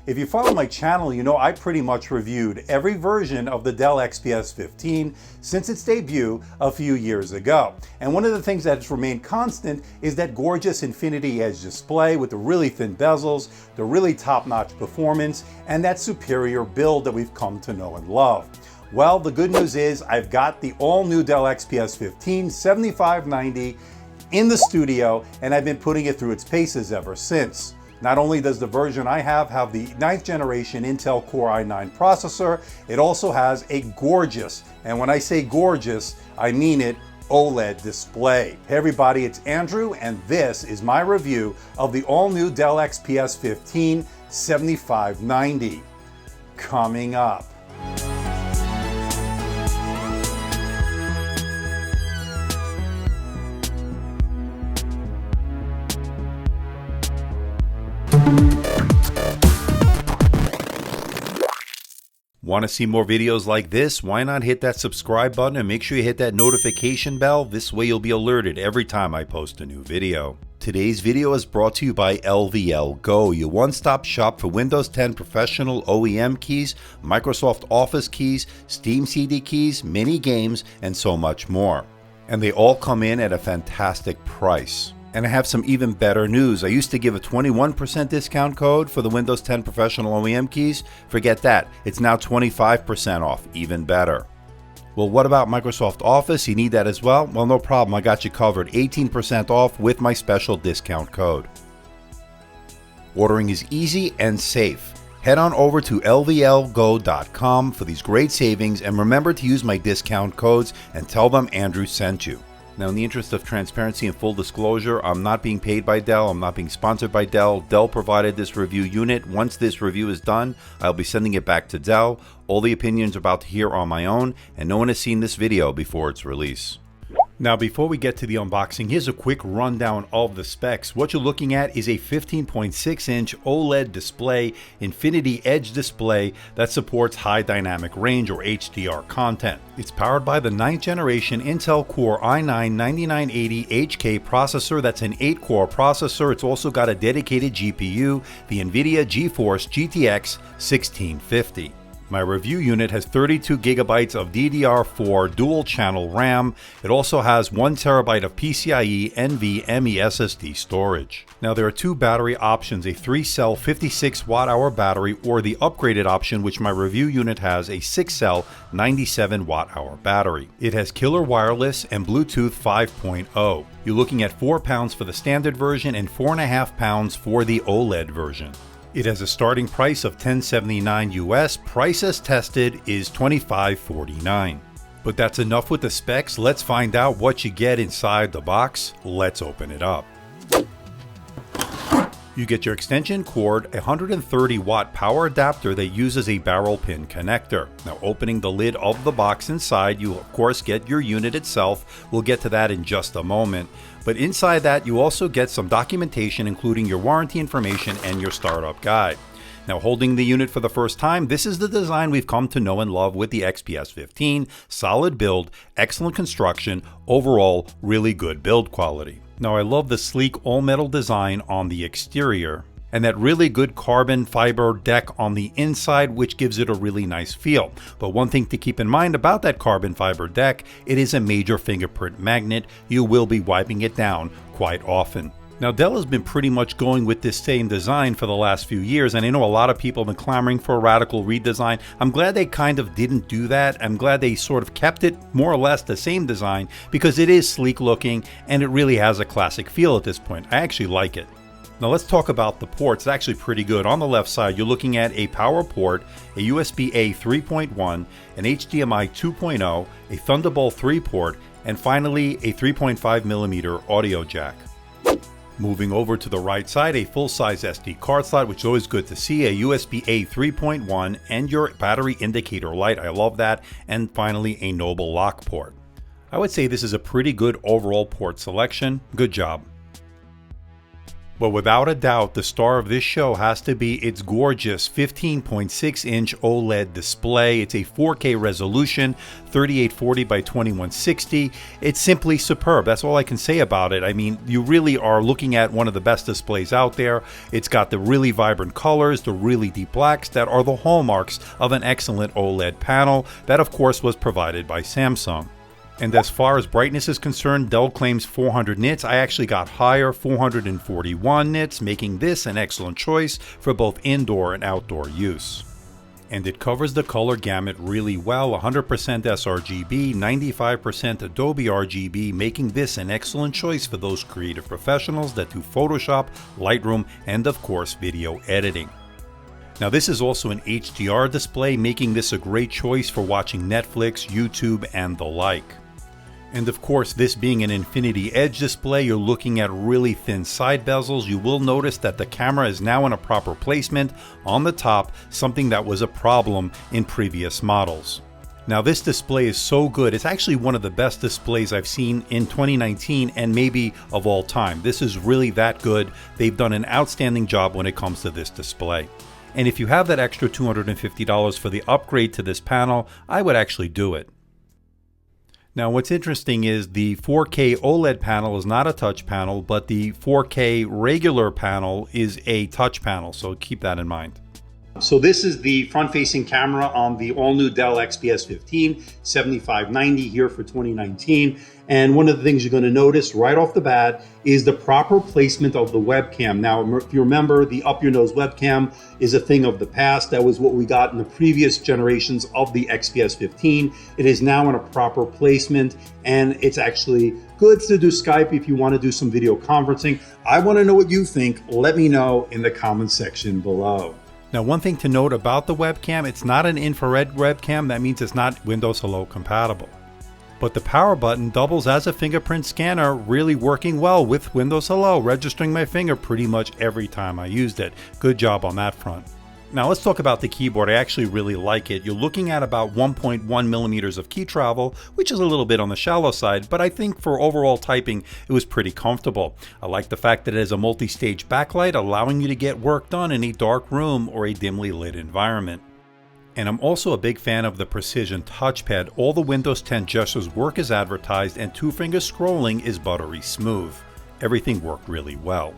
If you follow my channel, you know I pretty much reviewed every version of the Dell XPS 15 since its debut a few years ago. And one of the things that has remained constant is that gorgeous Infinity Edge display with the really thin bezels, the really top-notch performance, and that superior build that we've come to know and love. Well, the good news is I've got the all-new Dell XPS 15 7590 in the studio, and I've been putting it through its paces ever since. Not only does the version I have the 9th generation Intel Core i9 processor, it also has a gorgeous, and when I say gorgeous, I mean it, OLED display. Hey everybody, it's Andrew, and this is my review of the all-new Dell XPS 15 7590. Coming up. Want to see more videos like this? Why not hit that subscribe button and make sure you hit that notification bell? This way you'll be alerted every time I post a new video. Today's video is brought to you by LVL Go, your one-stop shop for Windows 10 professional OEM keys, Microsoft Office keys, Steam CD keys, mini games, and so much more. And they all come in at a fantastic price. And I have some even better news. I used to give a 21% discount code for the Windows 10 professional OEM keys. Forget that. It's now 25% off. Even better. Well, what about Microsoft Office? You need that as well? Well, no problem. I got you covered. 18% off with my special discount code. Ordering is easy and safe. Head on over to lvlgo.com for these great savings, and remember to use my discount codes and tell them Andrew sent you. Now, in the interest of transparency and full disclosure, I'm not being paid by Dell. I'm not being sponsored by Dell. Dell provided this review unit. Once this review is done, I'll be sending it back to Dell. All the opinions about to hear are my own, and no one has seen this video before its release. Now, before we get to the unboxing, here's a quick rundown of the specs. What you're looking at is a 15.6-inch OLED display, Infinity Edge display that supports high dynamic range or HDR content. It's powered by the 9th generation Intel Core i9-9980HK processor. That's an 8-core processor. It's also got a dedicated GPU, the NVIDIA GeForce GTX1650. My review unit has 32 gigabytes of DDR4 dual channel RAM. It also has 1 terabyte of PCIe NVMe SSD storage. Now there are two battery options, a 3-cell 56 watt-hour battery or the upgraded option, which my review unit has a 6-cell 97 watt-hour battery. It has killer wireless and Bluetooth 5.0. You're looking at 4 pounds for the standard version and 4.5 pounds for the OLED version. It has a starting price of $1079 US. Price as tested is $2549. But that's enough with the specs. Let's find out what you get inside the box. Let's open it up. You get your extension cord, a 130 watt power adapter that uses a barrel pin connector. Now, opening the lid of the box inside, you of course get your unit itself. We'll get to that in just a moment. But inside that, you also get some documentation, including your warranty information and your startup guide. Now, holding the unit for the first time, this is the design we've come to know and love with the XPS 15. Solid build, excellent construction, overall really good build quality. Now, I love the sleek all-metal design on the exterior and that really good carbon fiber deck on the inside, which gives it a really nice feel. But one thing to keep in mind about that carbon fiber deck, it is a major fingerprint magnet. You will be wiping it down quite often. Now, Dell has been pretty much going with this same design for the last few years, and I know a lot of people have been clamoring for a radical redesign. I'm glad they kind of didn't do that. I'm glad they sort of kept it more or less the same design because it is sleek looking and it really has a classic feel at this point. I actually like it. Now let's talk about the ports. It's actually pretty good. On the left side, you're looking at a power port, a USB-A 3.1, an HDMI 2.0, a Thunderbolt 3 port, and finally a 3.5mm audio jack. Moving over to the right side, a full-size SD card slot, which is always good to see, a USB-A 3.1, and your battery indicator light. I love that. And finally, a Noble lock port. I would say this is a pretty good overall port selection. Good job. But without a doubt, the star of this show has to be its gorgeous 15.6-inch OLED display. It's a 4K resolution, 3840 by 2160. It's simply superb. That's all I can say about it. I mean, you really are looking at one of the best displays out there. It's got the really vibrant colors, the really deep blacks that are the hallmarks of an excellent OLED panel that, of course, was provided by Samsung. And as far as brightness is concerned, Dell claims 400 nits. I actually got higher, 441 nits, making this an excellent choice for both indoor and outdoor use. And it covers the color gamut really well, 100% sRGB, 95% Adobe RGB, making this an excellent choice for those creative professionals that do Photoshop, Lightroom, and of course video editing. Now this is also an HDR display, making this a great choice for watching Netflix, YouTube, and the like. And of course, this being an Infinity Edge display, you're looking at really thin side bezels. You will notice that the camera is now in a proper placement on the top, something that was a problem in previous models. Now this display is so good, it's actually one of the best displays I've seen in 2019 and maybe of all time. This is really that good. They've done an outstanding job when it comes to this display. And if you have that extra $250 for the upgrade to this panel, I would actually do it. Now what's interesting is the 4K OLED panel is not a touch panel, but the 4K regular panel is a touch panel, so keep that in mind. So this is the front-facing camera on the all-new Dell XPS 15 7590 here for 2019. And one of the things you're going to notice right off the bat is the proper placement of the webcam. Now, if you remember, the up-your-nose webcam is a thing of the past. That was what we got in the previous generations of the XPS 15. It is now in a proper placement, and it's actually good to do Skype if you want to do some video conferencing. I want to know what you think. Let me know in the comment section below. Now, one thing to note about the webcam, it's not an infrared webcam. That means it's not Windows Hello compatible. But the power button doubles as a fingerprint scanner, really working well with Windows Hello, registering my finger pretty much every time I used it. Good job on that front. Now let's talk about the keyboard. I actually really like it. You're looking at about 1.1 millimeters of key travel, which is a little bit on the shallow side, but I think for overall typing, it was pretty comfortable. I like the fact that it has a multi-stage backlight, allowing you to get work done in a dark room or a dimly lit environment. And I'm also a big fan of the precision touchpad. All the Windows 10 gestures work as advertised, and two-finger scrolling is buttery smooth. Everything worked really well.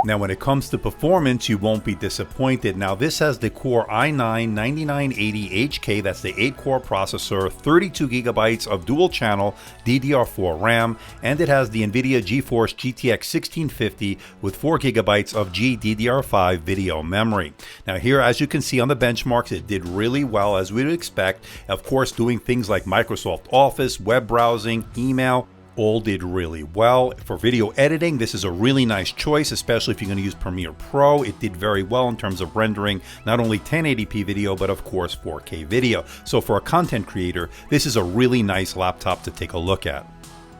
Now when it comes to performance, you won't be disappointed. Now this has the Core i9-9980HK, that's the 8-core processor, 32 gigabytes of dual-channel DDR4 RAM, and it has the NVIDIA GeForce GTX1650 with 4 gigabytes of GDDR5 video memory. Now here, as you can see on the benchmarks, it did really well as we would expect. Of course, doing things like Microsoft Office, web browsing, email, all did really well. For video editing, this is a really nice choice, especially if you're going to use Premiere Pro. It did very well in terms of rendering not only 1080p video, but of course 4K video. So for a content creator, this is a really nice laptop to take a look at.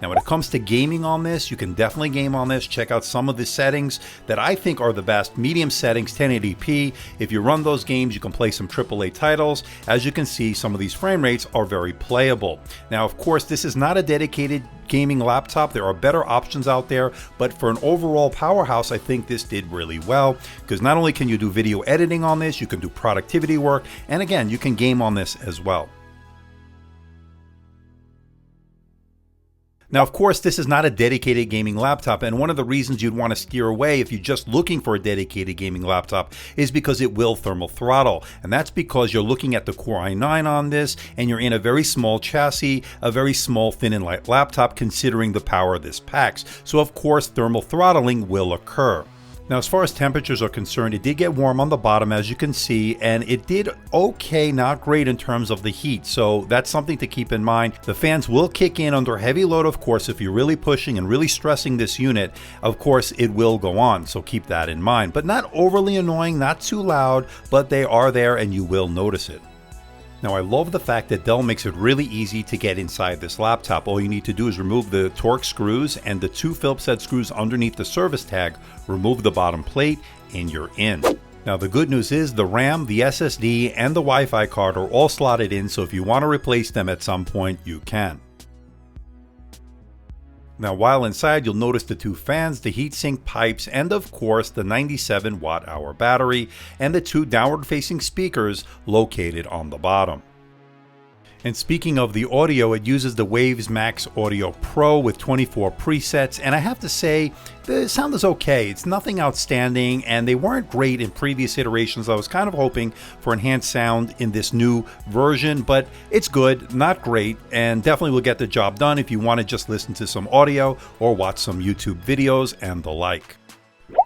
Now when it comes to gaming on this, you can definitely game on this. Check out some of the settings that I think are the best. Medium settings, 1080p. If you run those games, you can play some AAA titles. As you can see, some of these frame rates are very playable. Now, of course, this is not a dedicated gaming laptop. There are better options out there, but for an overall powerhouse, I think this did really well, because not only can you do video editing on this, you can do productivity work, and again, you can game on this as well. Now, of course, this is not a dedicated gaming laptop, and one of the reasons you'd want to steer away if you're just looking for a dedicated gaming laptop is because it will thermal throttle, and that's because you're looking at the Core i9 on this, and you're in a very small chassis, a very small, thin and light laptop considering the power this packs. So, of course, thermal throttling will occur. Now, as far as temperatures are concerned, it did get warm on the bottom, as you can see, and it did okay, not great in terms of the heat. So that's something to keep in mind. The fans will kick in under heavy load, of course, if you're really pushing and really stressing this unit. Of course, it will go on, so keep that in mind. But not overly annoying, not too loud, but they are there and you will notice it. Now, I love the fact that Dell makes it really easy to get inside this laptop. All you need to do is remove the Torx screws and the 2 Phillips head screws underneath the service tag, remove the bottom plate, and you're in. Now, the good news is the RAM, the SSD, and the Wi-Fi card are all slotted in, so if you want to replace them at some point, you can. Now while inside, you'll notice the two fans, the heatsink pipes, and of course the 97 watt-hour battery, and the two downward facing speakers located on the bottom. And speaking of the audio, it uses the Waves Max Audio Pro with 24 presets, and I have to say, the sound is okay. It's nothing outstanding, and they weren't great in previous iterations. I was kind of hoping for enhanced sound in this new version, but it's good, not great, and definitely will get the job done if you want to just listen to some audio or watch some YouTube videos and the like.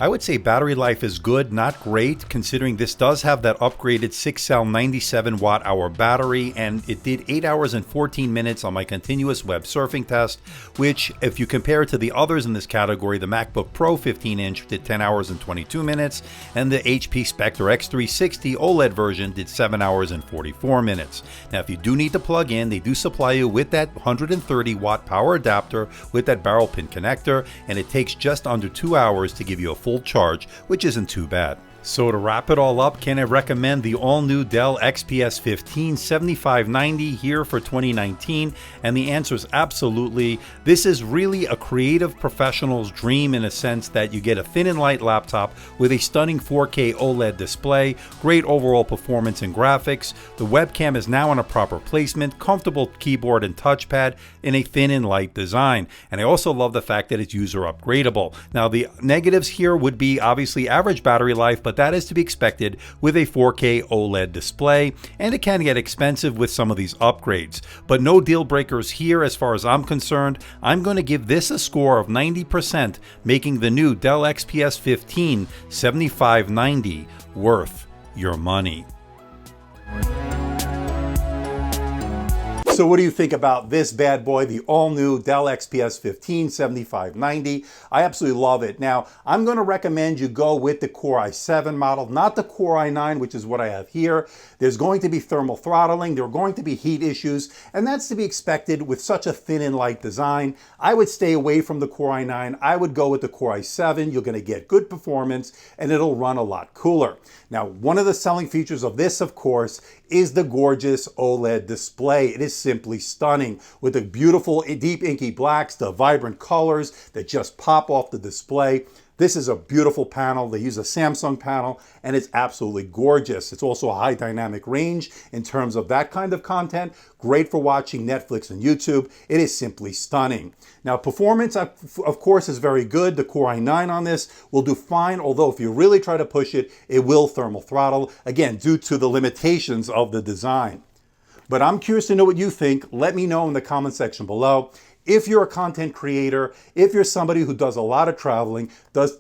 I would say battery life is good, not great, considering this does have that upgraded 6-cell 97 watt-hour battery, and it did 8 hours and 14 minutes on my continuous web surfing test, which, if you compare it to the others in this category, the MacBook Pro 15-inch did 10 hours and 22 minutes, and the HP Spectre X360 OLED version did 7 hours and 44 minutes. Now, if you do need to plug in, they do supply you with that 130 watt power adapter with that barrel pin connector, and it takes just under 2 hours to give you a full charge, which isn't too bad. So to wrap it all up, can I recommend the all-new Dell XPS 15 7590 here for 2019? And the answer is absolutely. This is really a creative professional's dream in a sense that you get a thin and light laptop with a stunning 4K OLED display, great overall performance and graphics. The webcam is now in a proper placement, comfortable keyboard and touchpad in a thin and light design. And I also love the fact that it's user upgradable. Now the negatives here would be obviously average battery life, but that is to be expected with a 4K OLED display, and it can get expensive with some of these upgrades. But no deal breakers here as far as I'm concerned. I'm going to give this a score of 90%, making the new Dell XPS 15 7590 worth your money. So what do you think about this bad boy, the all-new Dell XPS 15 7590? I absolutely love it. Now, I'm going to recommend you go with the Core i7 model, not the Core i9, which is what I have here. There's going to be thermal throttling, there are going to be heat issues, and that's to be expected with such a thin and light design. I would stay away from the Core i9. I would go with the Core i7. You're going to get good performance, and it'll run a lot cooler. Now, one of the selling features of this, of course, is the gorgeous OLED display. It is simply stunning with the beautiful deep inky blacks, the vibrant colors that just pop off the display. This is a beautiful panel. They use a Samsung panel, and it's absolutely gorgeous. It's also a high dynamic range in terms of that kind of content. Great for watching Netflix and YouTube. It is simply stunning. Now, performance, of course, is very good. The Core i9 on this will do fine, although if you really try to push it, it will thermal throttle, again, due to the limitations of the design. But I'm curious to know what you think. Let me know in the comment section below. If you're a content creator, if you're somebody who does a lot of traveling,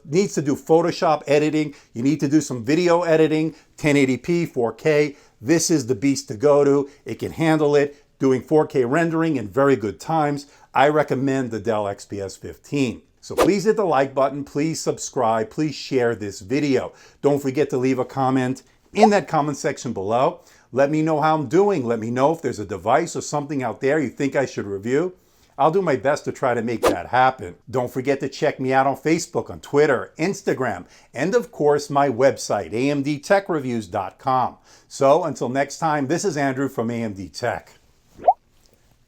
needs to do Photoshop editing, you need to do some video editing, 1080p, 4K, this is the beast to go to. It can handle it, doing 4K rendering in very good times. I recommend the Dell XPS 15. So please hit the like button, please subscribe, please share this video. Don't forget to leave a comment in that comment section below. Let me know how I'm doing. Let me know if there's a device or something out there you think I should review. I'll do my best to try to make that happen. Don't forget to check me out on Facebook, on Twitter, Instagram, and of course my website, AMDtechreviews.com. So until next time, this is Andrew from AMD Tech.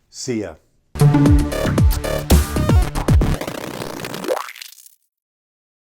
See ya.